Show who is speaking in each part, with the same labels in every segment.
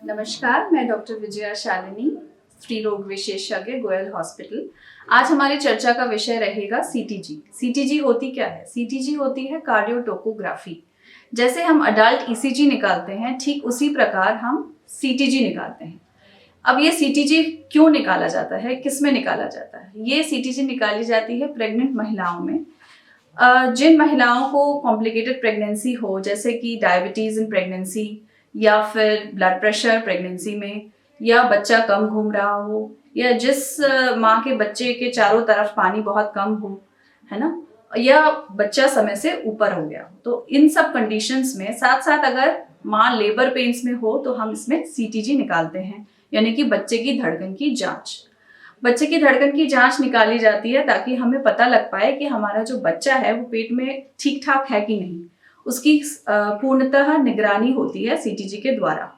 Speaker 1: नमस्कार, मैं डॉक्टर विजया शालिनी, स्त्री रोग विशेषज्ञ, गोयल हॉस्पिटल। आज हमारी चर्चा का विषय रहेगा सीटीजी। सीटीजी होती क्या है? सीटीजी होती है कार्डियोटोकोग्राफी। जैसे हम अडल्ट ईसीजी निकालते हैं, ठीक उसी प्रकार हम सीटीजी निकालते हैं। अब ये सीटीजी क्यों निकाला जाता है, किस में निकाला जाता है? ये सीटीजी निकाली जाती है प्रेग्नेंट महिलाओं में। जिन महिलाओं को कॉम्प्लिकेटेड प्रेगनेंसी हो, जैसे कि डायबिटीज इन प्रेगनेंसी, या फिर ब्लड प्रेशर प्रेगनेंसी में, या बच्चा कम घूम रहा हो, या जिस माँ के बच्चे के चारों तरफ पानी बहुत कम हो, है ना, या बच्चा समय से ऊपर हो गया हो, तो इन सब कंडीशंस में साथ साथ अगर माँ लेबर पेन्स में हो तो हम इसमें सीटीजी निकालते हैं, यानी कि बच्चे की धड़कन की जांच। बच्चे की धड़कन की जांच निकाली जाती है ताकि हमें पता लग पाए कि हमारा जो बच्चा है वो पेट में ठीक ठाक है कि नहीं। उसकी पूर्णतः निगरानी होती है सीटीजी के द्वारा।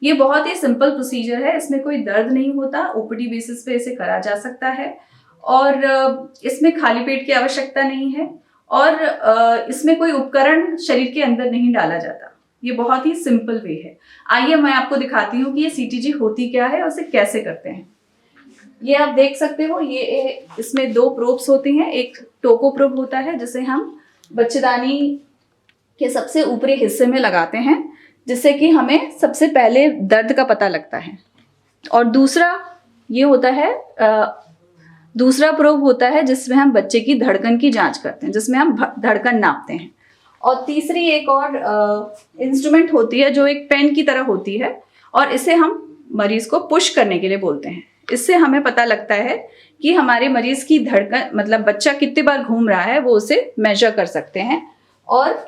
Speaker 1: ये बहुत ही सिंपल प्रोसीजर है, इसमें कोई दर्द नहीं होता, ओपीडी बेसिस पे इसे करा जा सकता है और इसमें खाली पेट की आवश्यकता नहीं है और इसमें कोई उपकरण शरीर के अंदर नहीं डाला जाता। ये बहुत ही सिंपल वे है। आइए मैं आपको दिखाती हूँ कि ये सीटीजी होती क्या है और उसे कैसे करते हैं। ये आप देख सकते हो, ये इसमें दो प्रोब्स होती हैं। एक टोको प्रोब होता है जिसे हम बच्चेदानी के सबसे ऊपरी हिस्से में लगाते हैं, जिससे कि हमें सबसे पहले दर्द का पता लगता है। और दूसरा ये होता है, दूसरा प्रोब होता है जिसमें हम बच्चे की धड़कन की जांच करते हैं, जिसमें हम धड़कन नापते हैं। और तीसरी एक और इंस्ट्रूमेंट होती है जो एक पेन की तरह होती है और इसे हम मरीज को पुश करने के लिए बोलते हैं। इससे हमें पता लगता है कि हमारे मरीज की धड़कन, मतलब बच्चा कितनी बार घूम रहा है, वो उसे मेजर कर सकते हैं। और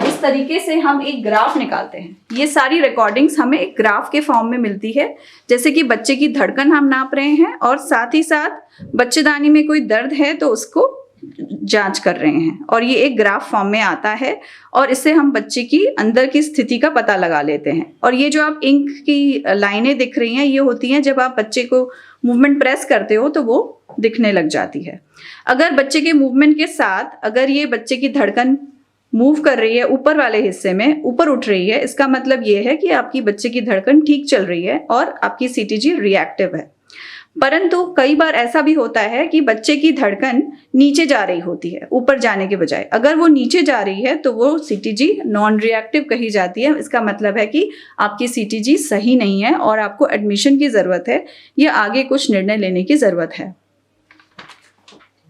Speaker 1: इस तरीके से हम एक ग्राफ निकालते हैं। ये सारी रिकॉर्डिंग्स हमें एक ग्राफ के फॉर्म में मिलती है, जैसे कि बच्चे की धड़कन हम नाप रहे हैं और साथ ही साथ बच्चेदानी में कोई दर्द है तो उसको जांच कर रहे हैं, और ये एक ग्राफ फॉर्म में आता है और इससे हम बच्चे की अंदर की स्थिति का पता लगा लेते हैं। और ये जो आप इंक की लाइनें दिख रही हैं, ये होती हैं जब आप बच्चे को मूवमेंट प्रेस करते हो तो वो दिखने लग जाती है। अगर बच्चे के मूवमेंट के साथ अगर ये बच्चे की धड़कन मूव कर रही है, ऊपर वाले हिस्से में ऊपर उठ रही है, इसका मतलब ये है कि आपकी बच्चे की धड़कन ठीक चल रही है और आपकी सीटीजी रिएक्टिव है। परंतु कई बार ऐसा भी होता है कि बच्चे की धड़कन नीचे जा रही होती है, ऊपर जाने के बजाय। अगर वो नीचे जा रही है तो वो सीटीजी नॉन रिएक्टिव कही जाती है। इसका मतलब है कि आपकी सीटीजी सही नहीं है और आपको एडमिशन की जरूरत है या आगे कुछ निर्णय लेने की जरूरत है।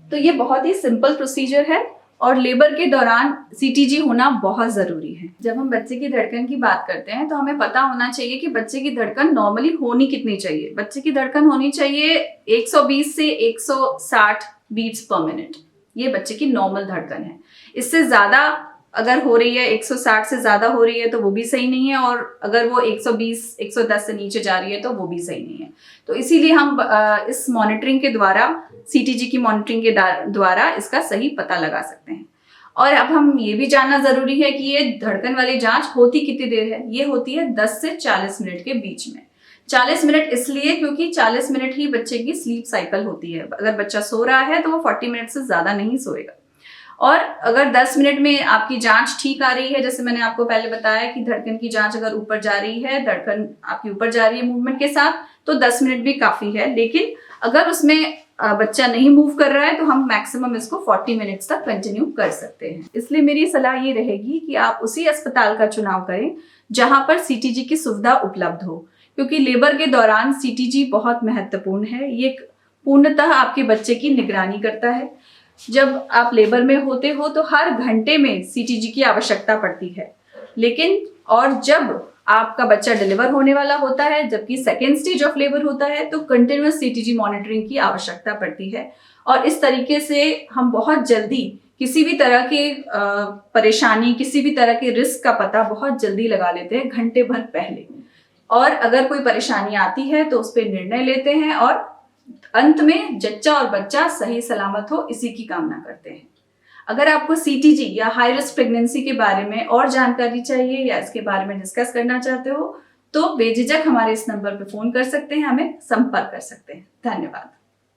Speaker 1: तो ये बहुत ही सिंपल प्रोसीजर है और लेबर के दौरान सीटीजी होना बहुत जरूरी है। जब हम बच्चे की धड़कन की बात करते हैं तो हमें पता होना चाहिए कि बच्चे की धड़कन नॉर्मली होनी कितनी चाहिए। बच्चे की धड़कन होनी चाहिए 120 से 160 बीट्स पर मिनट। ये बच्चे की नॉर्मल धड़कन है। इससे ज्यादा अगर हो रही है, 160 से ज्यादा हो रही है तो वो भी सही नहीं है, और अगर वो 120 110 से नीचे जा रही है तो वो भी सही नहीं है। तो इसीलिए हम इस मॉनिटरिंग के द्वारा, सीटीजी की मॉनिटरिंग के द्वारा इसका सही पता लगा सकते हैं। और अब हम ये भी जानना जरूरी है कि ये धड़कन वाली जांच होती कितनी देर है। ये होती है 10 से 40 मिनट के बीच में। 40 मिनट इसलिए क्योंकि 40 मिनट ही बच्चे की स्लीप साइकिल होती है। अगर बच्चा सो रहा है तो वो 40 मिनट से ज्यादा नहीं सोएगा। और अगर 10 मिनट में आपकी जांच ठीक आ रही है, जैसे मैंने आपको पहले बताया कि धड़कन की जांच अगर ऊपर जा रही है, धड़कन आपकी ऊपर जा रही है मूवमेंट के साथ, तो 10 मिनट भी काफी है। लेकिन अगर उसमें बच्चा नहीं मूव कर रहा है तो हम मैक्सिमम इसको 40 मिनट्स तक कंटिन्यू कर सकते हैं। इसलिए मेरी सलाह ये रहेगी कि आप उसी अस्पताल का चुनाव करें जहां पर सीटीजी की सुविधा उपलब्ध हो, क्योंकि लेबर के दौरान सीटीजी बहुत महत्वपूर्ण है। ये पूर्णतः आपके बच्चे की निगरानी करता है। जब आप लेबर में होते हो तो हर घंटे में सीटीजी की आवश्यकता पड़ती है, लेकिन और जब आपका बच्चा डिलीवर होने वाला होता है, जबकि सेकेंड स्टेज ऑफ लेबर होता है, तो कंटिन्यूअस सीटीजी मॉनिटरिंग की आवश्यकता पड़ती है। और इस तरीके से हम बहुत जल्दी किसी भी तरह के परेशानी, किसी भी तरह के रिस्क का पता बहुत जल्दी लगा लेते हैं, घंटे भर पहले। और अगर कोई परेशानी आती है तो उस पर निर्णय लेते हैं और अंत में जच्चा और बच्चा सही सलामत हो, इसी की कामना करते हैं। अगर आपको सीटीजी या हाई रिस्क प्रेगनेंसी के बारे में और जानकारी चाहिए या इसके बारे में डिस्कस करना चाहते हो तो बेझिझक हमारे इस नंबर पर फोन कर सकते हैं, हमें संपर्क कर सकते हैं। धन्यवाद।